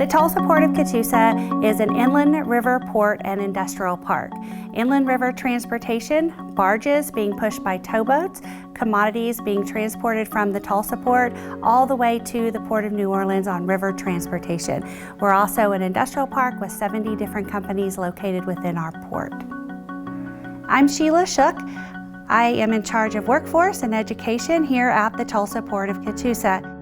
The Tulsa Port of Catoosa is an inland river port and industrial park. Inland river transportation, barges being pushed by towboats, commodities being transported from the Tulsa Port all the way to the Port of New Orleans on river transportation. We're also an industrial park with 70 different companies located within our port. I'm Sheila Shook. I am in charge of workforce and education here at the Tulsa Port of Catoosa.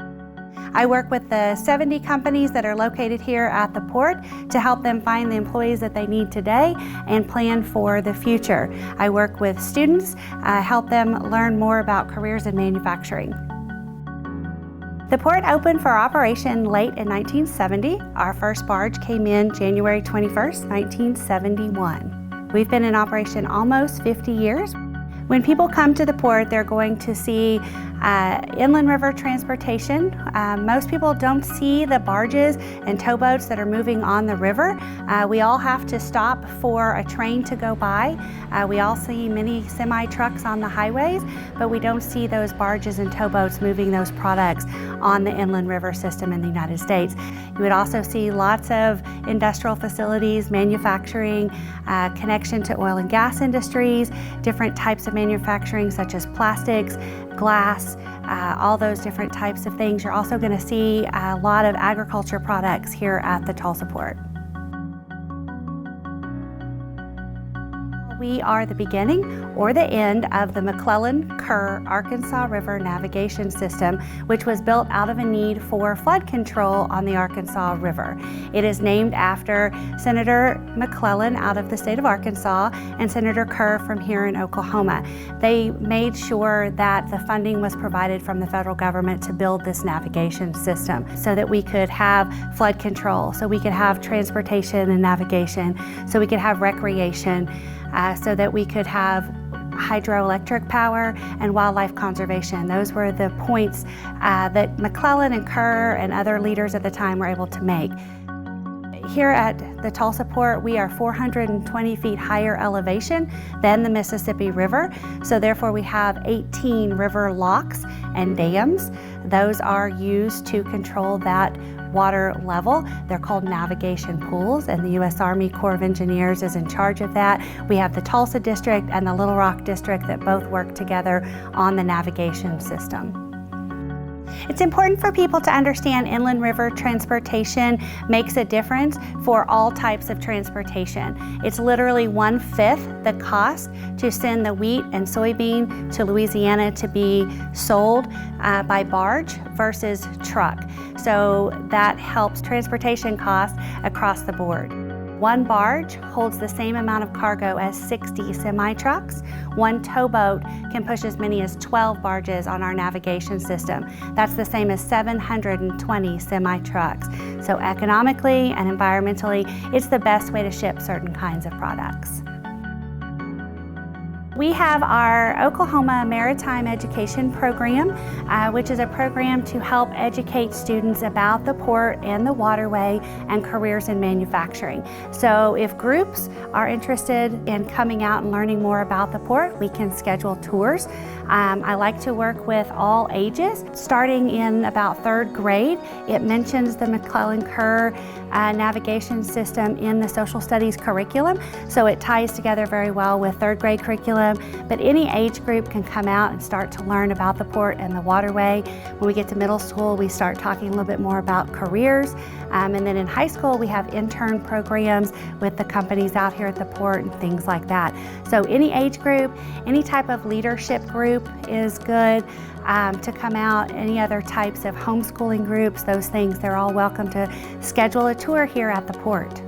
I work with the 70 companies that are located here at the port to help them find the employees that they need today and plan for the future. I work with students, help them learn more about careers in manufacturing. The port opened for operation late in 1970. Our first barge came in January 21st, 1971. We've been in operation almost 50 years. When people come to the port, they're going to see inland river transportation. Most people don't see the barges and towboats that are moving on the river. We all have to stop for a train to go by. We all see many semi-trucks on the highways, but we don't see those barges and towboats moving those products on the inland river system in the United States. You would also see lots of industrial facilities, manufacturing, connection to oil and gas industries, different types of manufacturing such as plastics, glass, all those different types of things. You're also going to see a lot of agriculture products here at the Tulsa Port. We are the beginning or the end of the McClellan-Kerr Arkansas River navigation system, which was built out of a need for flood control on the Arkansas River. It is named after Senator McClellan out of the state of Arkansas and Senator Kerr from here in Oklahoma. They made sure that the funding was provided from the federal government to build this navigation system so that we could have flood control, so we could have transportation and navigation, so we could have recreation, so that we could have hydroelectric power and wildlife conservation. Those were the points that McClellan and Kerr and other leaders at the time were able to make. Here at the Tulsa Port, we are 420 feet higher elevation than the Mississippi River, so therefore we have 18 river locks and dams. Those are used to control that water level. They're called navigation pools, and the U.S. Army Corps of Engineers is in charge of that. We have the Tulsa District and the Little Rock District that both work together on the navigation system. It's important for people to understand inland river transportation makes a difference for all types of transportation. It's literally 1/5 the cost to send the wheat and soybean to Louisiana to be sold by barge versus truck. So that helps transportation costs across the board. One barge holds the same amount of cargo as 60 semi-trucks. One towboat can push as many as 12 barges on our navigation system. That's the same as 720 semi-trucks. So economically and environmentally, it's the best way to ship certain kinds of products. We have our Oklahoma Maritime Education Program, which is a program to help educate students about the port and the waterway and careers in manufacturing. So if groups are interested in coming out and learning more about the port, we can schedule tours. I like to work with all ages. Starting in about 3rd grade, it mentions the McClellan-Kerr navigation system in the social studies curriculum, so it ties together very well with 3rd grade curriculum. But any age group can come out and start to learn about the port and the waterway. When we get to middle school, we start talking a little bit more about careers. And then in high school, we have intern programs with the companies out here at the port and things like that. So any age group, any type of leadership group is good to come out. Any other types of homeschooling groups, those things, they're all welcome to schedule a tour here at the port.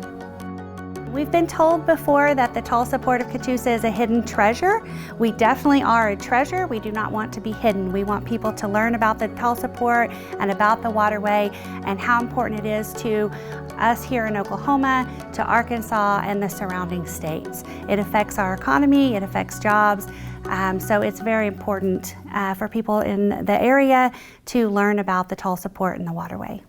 We've been told before that the Tulsa Port of Catoosa is a hidden treasure. We definitely are a treasure. We do not want to be hidden. We want people to learn about the Tulsa Port and about the waterway and how important it is to us here in Oklahoma, to Arkansas, and the surrounding states. It affects our economy, it affects jobs, so it's very important for people in the area to learn about the Tulsa Port and the waterway.